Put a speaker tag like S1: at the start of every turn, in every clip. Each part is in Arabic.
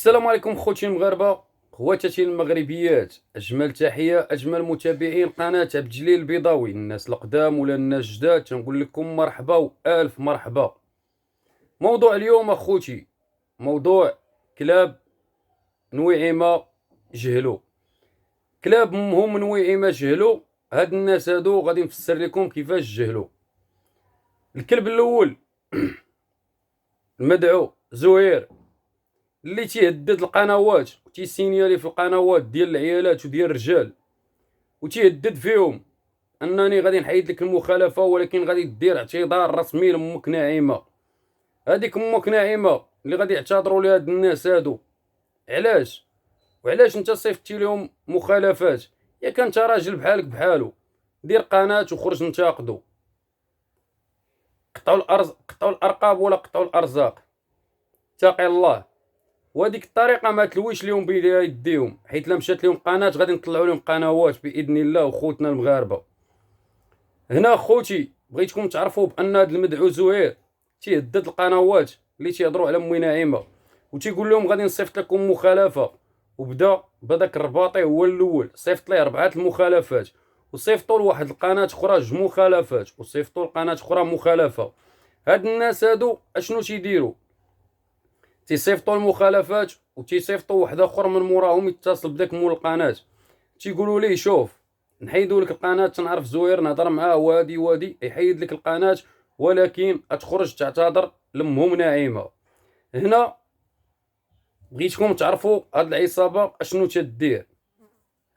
S1: السلام عليكم خوتي المغاربه، خواتاتي المغربيات، اجمل تحيه اجمل متابعين قناه عبد الجليل البيضاوي، الناس القدام ولا الناس الجداد تنقول لكم مرحبا والف مرحبا. موضوع اليوم اخوتي موضوع كلاب نويعمه جهلو. كلاب هم نويعمه جهلو. هاد الناس هادو غادي نفسر لكم كيفاش جهلو. الكلب الاول المدعو زهير اللي تيهدد القنوات وتيسينيالي في القنوات ديال العيالات وديال الرجال وتيهدد فيهم انني غادي نحيد لك المخالفه، ولكن غادي دير اعتذار رسمي لامك ناعمه. هذيك امك ناعمه اللي غادي يعتذروا لهاد الناس هادو. علاش؟ وعلاش انت صيفطتي لهم مخالفات؟ يا كان انت راجل بحالك بحالو دير قناه وخرج نتاقدو. قطعوا الارقام ولا قطعوا الارزاق، اتقي الله. وهذيك الطريقه ما تلويش لهم بيديها يديهم، حيت لا مشات لهم قناه غادي نطلعوا لهم قنوات باذن الله. وخوتنا المغاربه هنا خوتي بغيتكم تعرفوا بان هذا المدعو زهير تيهدد القنوات اللي تيهضروا على امي ناعمه وتيقول لهم غادي نصيفط لكم مخالفه. وبدا بداك الرباطي هو الاول صيفط ليه 4 المخالفات، وصيفطوا لواحد القناه اخرى 2 مخالفات، وصيفطوا لقناه اخرى مخالفه. هاد الناس هادو اشنو تيديروا؟ تيصيفطوا المخالفات وتيصيفطوا واحد اخر من موراهم يتصل بداك مول القناه تيقولوا ليه شوف نحيدوا لك القناه، تنعرف زوير نهضر معاه وادي يحيد لك القناه، ولكن تخرج تعتذر لامهم ناعمه. هنا بغيتكم تعرفوا هاد العصابه اشنو تدير.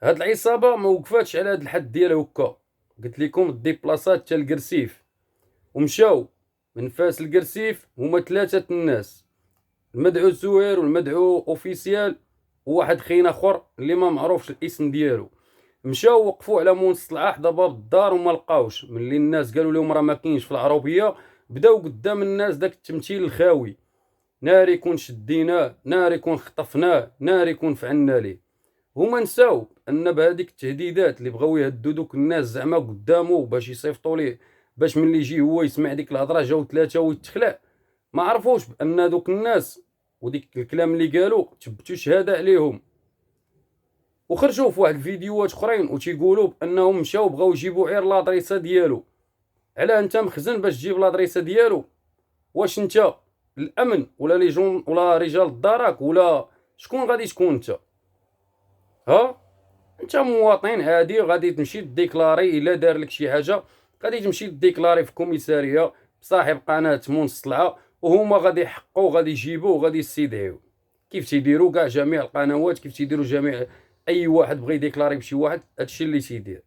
S1: هاد العصابه ما وقفاتش على هاد الحد ديالها هكا، قلت لكم ديبلاصات حتى الكرسيف ومشاو من فاس الكرسيف. هما 3 الناس، المدعو زهير والمدعو اوفيسيال وواحد خين اخر اللي ما معروفش الاسم ديالو. مشاو وقفوا على مصطلح ضباب الدار وما لقاوش. ملي الناس قالوا لهم راه ما كاينش في العربيه، بداو قدام الناس داك التمثيل الخاوي. ناري يكون شديناه، ناري يكون خطفناه، ناري يكون فعلنا ليه. هما نساو ان بهذيك التهديدات اللي بغاو يهدوا دوك الناس زعما قدامه باش يصيفطوا ليه، باش ملي يجي هو يسمع ديك الهضره جاو 3 ويتخلع. ما عرفوش بان دوك الناس وديك الكلام اللي قالوا تبتوا شهاده عليهم، وخرجوا في واحد الفيديوهات اخرين وتيقولوا بانهم مشاو بغاو يجيبوا عير لادريسه ديالو. علاه انت مخزن باش تجيب لادريسه ديالو؟ واش انت الامن ولا لي جون ولا رجال الدرك ولا شكون غادي تكون انت؟ ها انت مواطن عادي غادي تمشي ديكلاري الا دار لك شي حاجه، غادي تمشي ديكلاري في الكوميساريه بصاحب قناه منصلعه، وهما غادي يحقوا غادي يجيبوه غادي يستدعيو. كيف تيديروا كاع جميع القنوات، كيف تيديروا جميع اي واحد بغى يديكلاري بشي واحد هادشي اللي تيدير.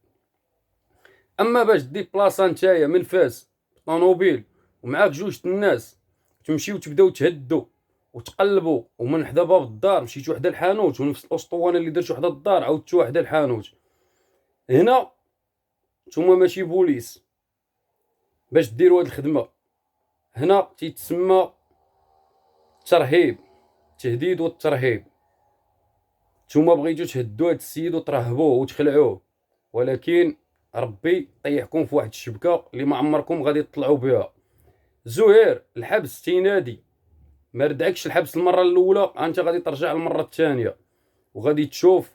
S1: اما باش دي بلاصه نتايا من فاس طونوبيل ومعاك 2 الناس تمشيو تبداو تهدوا وتقلبوا، ومن حدا باب الدار مشيتو حدا الحانوت ونفس الاسطوانه اللي درتو حدا الدار عاودتو حدا الحانوت. هنا نتوما ماشي بوليس باش ديروا هاد الخدمه. هنا تيتسمى الترهيب، التهديد والترهيب. نتوما بغيتو تهدوا هاد السيد وترهبوه وتخلعوه، ولكن ربي طيحكم في واحد الشبكه اللي ما عمركم غادي تطلعوا بها. زهير الحبس تينادي، ما ردعكش الحبس المره الاولى، انت غادي ترجع المره الثانيه وغادي تشوف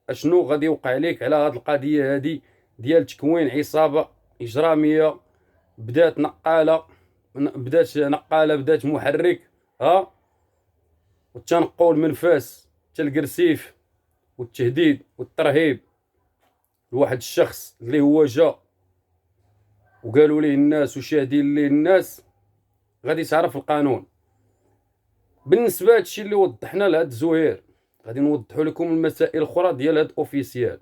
S1: اشنو غادي يوقع لك على هاد القضيه هادي ديال تكوين عصابه اجراميه. بدات محرك، ها، والتنقل من فاس حتى الكرسيف، والتهديد والترهيب لواحد الشخص اللي هو جا وقالوا ليه الناس وشاهدين ليه الناس. غادي تعرف القانون. بالنسبه لهادشي اللي وضحنا لهاد زهير، غادي نوضحوا لكم المسائل الاخرى ديال هاد اوفيسيال.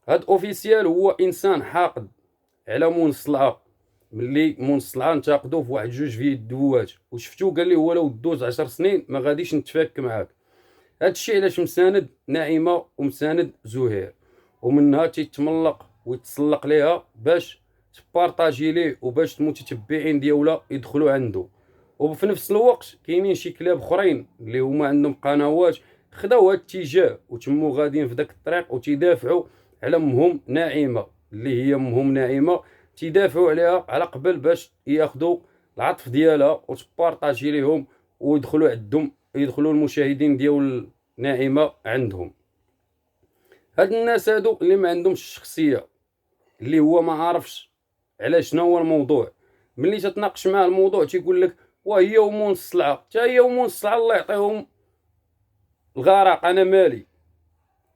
S1: هاد اوفيسيال هو انسان حاقد على منصلعه. ملي منصلعه انتقدوه في واحد 2 فيديوهات وشفتو قال لي هو لو دوز 10 سنين ما غاديش نتفاك معاك. هادشي علاش مساند ناعمه ومساند زهير، ومنها تيتملق ويتسلق ليها باش تبارطاجي ليه وباش المتتبعين ديالها يدخلوا عنده. وفي نفس الوقت كاينين شي كلاب اخرين اللي هما عندهم قنوات خداو هاد الاتجاه وتموا غاديين في داك الطريق وتيدافعوا على امهم ناعمه اللي هي امهم ناعمه، تيدافعوا عليها على قبل باش ياخذوا العطف ديالها وتبارطاجي ليهم ويدخلوا عندهم يدخلوا المشاهدين ديال ناعمة عندهم. هاد الناس هادو اللي ما عندهمش الشخصية، اللي هو ما عارفش على شنو هو الموضوع، ملي تتناقش معاه الموضوع تيقول لك وهي يومون الصلعة، حتى هي يومون الصلعة الله يعطيهم الغرق. انا مالي،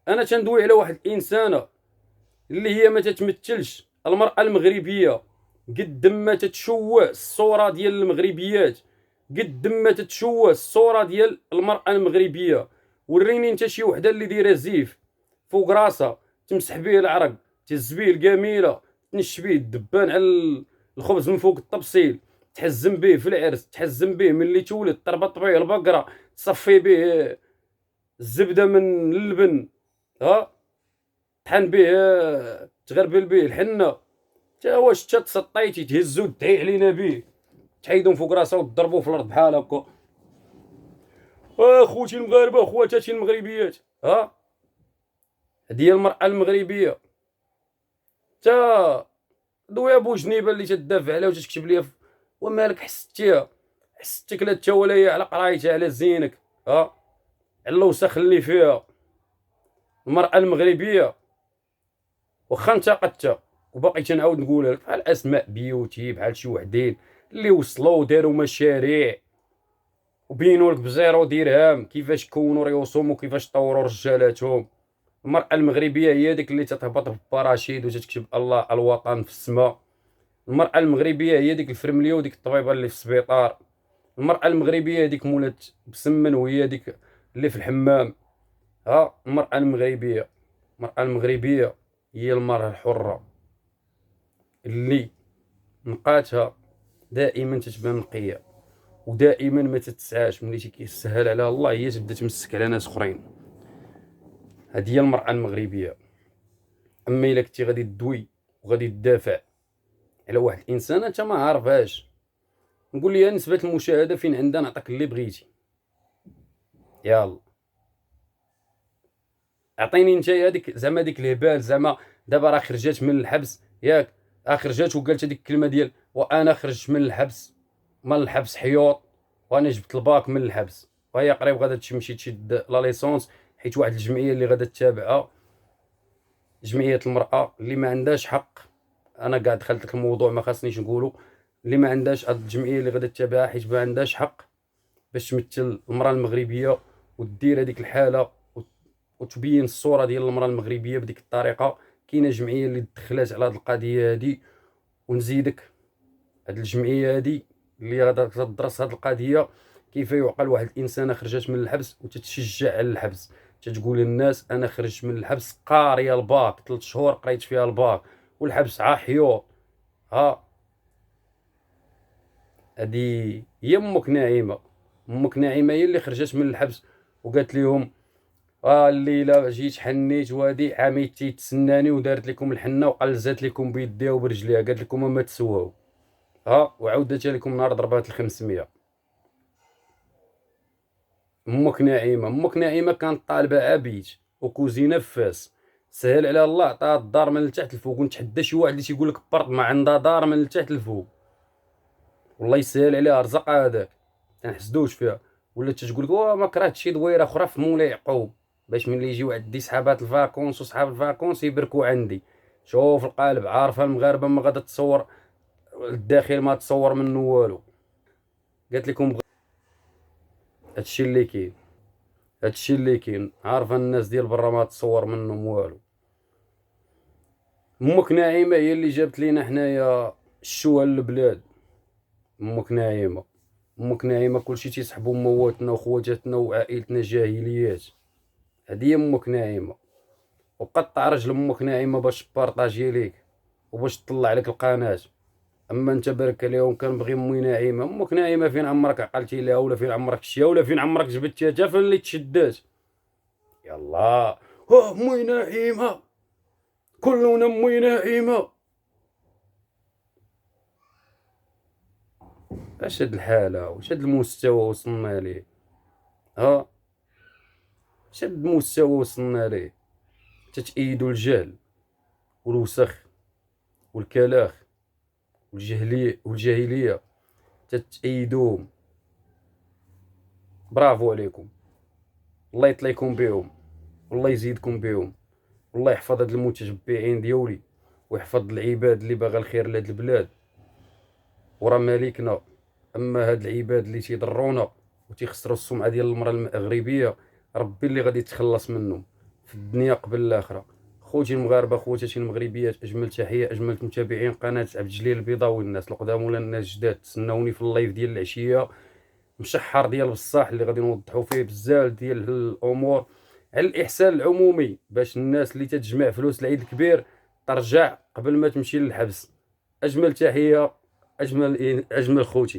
S1: انا تندوي على واحد الانسانه اللي هي ما تتمثلش المراه المغربيه قد ما تتشوه الصوره ديال المغربيات، قد ما تتشوه الصوره ديال المراه المغربيه. وريني انت شي وحده اللي دايره زيف فوق راسها، تمسح به العرق، تهز به الجميله، تنش به الدبان على الخبز من فوق الطبسيل، تحزم به في العرس، تحزم به ملي تولد، تربط به البقره، تصفي به الزبده من اللبن، ها طحن به، تغربل به الحنه، تا واش تا تسطيتي تهزو تدعي علينا به، تحيدهم فوق راسها وتضربوه في الارض بحال هكا. خوتي المغاربه، خواتاتي المغربيات، ها هذه هي المراه المغربيه. تا دويا بوجنيبه اللي تدافع عليها وتكتب ليها ومالك حستيها، حستك لا تا ولا هي على قرايتها على زينك، ها على الوسخ اللي فيها. المراه المغربيه واخا انتقدتها وباقي تنعاود نقولها لك، بحال اسماء بيوتي، بحال شي وحدين اللي وصلوا وداروا مشاريع وبينوا لك بزيرو درهم كيفاش كونوا ريوسهم وكيفاش طوروا رجالاتهم. المرأة المغربية هي ديك اللي تتهبط بالباراشيد وتكتب الله الوطن في السماء. المرأة المغربية هي ديك الفرملية وديك الطبيبة اللي في السبيطار. المرأة المغربية ديك مولات بسمن وهي ديك اللي في الحمام. ها المرأة المغربية، المرأة المغربية هي المرأة الحرة اللي نقاتها دائما تتبان نقيه، ودائما ما تتسعاش ملي كيسهل عليها الله هي تبدا تمسك على ناس اخرين. هذه هي المرأة المغربية. اما الا كنتي غادي تدوي وغادي تدافع على واحد الانسان انت ما عارفهاش، نقول لي نسبة المشاهدة فين عندها، نعطيك اللي بغيتي، يلا اعطيني انت هذيك زعما ديك الهبال، زعما دابا راه خرجات من الحبس ياك، خرجات وقالت هذيك الكلمه ديال وانا خرجت من الحبس، من الحبس حيوط، وانا جبت الباك من الحبس، وهي قريب غادا تمشي تشد لا ليسونس، حيت واحد الجمعيه اللي غادا تتابعها، جمعيه المراه اللي ما عندهاش حق. انا قاعد دخلت لك الموضوع ما خاصنيش نقولوا، اللي ما عندهاش هاد الجمعيه اللي غادا تتابعها حيت ما عندهاش حق باش تمثل المراه المغربيه ودير هذيك الحاله وتبين الصوره ديال المراه المغربيه بديك الطريقه. كاينه جمعيه اللي دخلات على هذه القضيه هذه، ونزيدك هذه الجمعيه هذه اللي غادا تدرس هذه القضيه، كيف يعقل واحد الانسانه خرجت من الحبس وتتشجع على الحبس، تتقول للناس انا خرجت من الحبس قاريه الباك 3 شهور قريت فيها الباك والحبس حيوط. ها هذه هي امك نعيمه. امك نعيمه هي اللي خرجت من الحبس وقالت لهم الليله جيت حنيت وهادي عميتي تسناني ودارت لكم الحنه وقلزات لكم بيديها وبرجليها، قالت لكم ما تسواو، وعاودت لكم نهار ضربات ال500. امك نعيمه، امك نعيمه كانت طالبه عبيد وكوزينه فاس، سهل على الله عطاها الدار من التحت الفوق. ونتحدى شي واحد اللي تيقول لك برط ما عندها دار من التحت الفوق، والله يسهل عليها رزق هذاك تنحسدوش فيها. ولا تقول لك ما كرهت شي دويره اخرى في مولاي يعقوب باش ملي يجيو عندي صحابات الفاكونس وصحاب الفاكونس يبركوا عندي. شوف القالب، عارفه المغاربه ما غادا تصور الداخل ما تصور منه والو. قالت لكم هادشي اللي كاين، هادشي اللي كاين، عارفه الناس ديال برا ما تصور منهم والو. امك نعيمه هي اللي جابت لينا حنايا الشوه للبلاد. امك نعيمه، امك نعيمه كلشي تيسحبوا مواتنا وخواتاتنا وعائلتنا جاهليات. هادي هي امك نعيمه. وقطع رجل امك ناعمه باش تبارطاجي ليك وباش تطلع لك القناه. اما انت بارك عليهم كنبغي امي ناعمه، امك ناعمه فين عمرك عقلتي لها، ولا فين عمرك شتيها، ولا فين عمرك جبدتيها حتى فين اللي تشدات. يلا امي ناعمه، كلنا امي ناعمه. اش هاد الحاله واش هاد المستوى وصلنا ليه؟ اش هاد المستوى وصلنا ليه؟ تتأيدوا الجهل والوسخ والكلاخ والجاهليه تتأيدوهم. برافو عليكم، الله يطليكم بهم والله يزيدكم بهم، والله يحفظ هاد المتشبعين ديولي ويحفظ العباد اللي باغا الخير لهاد البلاد، وراه مالكنا. اما هاد العباد اللي تيضرونا وتيخسروا السمعه ديال المراه المغربيه، ربي اللي غادي يتخلص منهم في الدنيا قبل الاخره. خوتي المغاربه، خواتاتي المغربيات، اجمل تحيه، اجمل متابعين قناه عبد الجليل البيضاوي، الناس القدام ولا الناس الجداد. تسناوني في اللايف ديال العشيه مشحر ديال بصح اللي غادي نوضحوا فيه بزاف ديال الامور على الاحسان العمومي، باش الناس اللي تتجمع فلوس العيد الكبير ترجع قبل ما تمشي للحبس. اجمل تحيه، اجمل خوتي.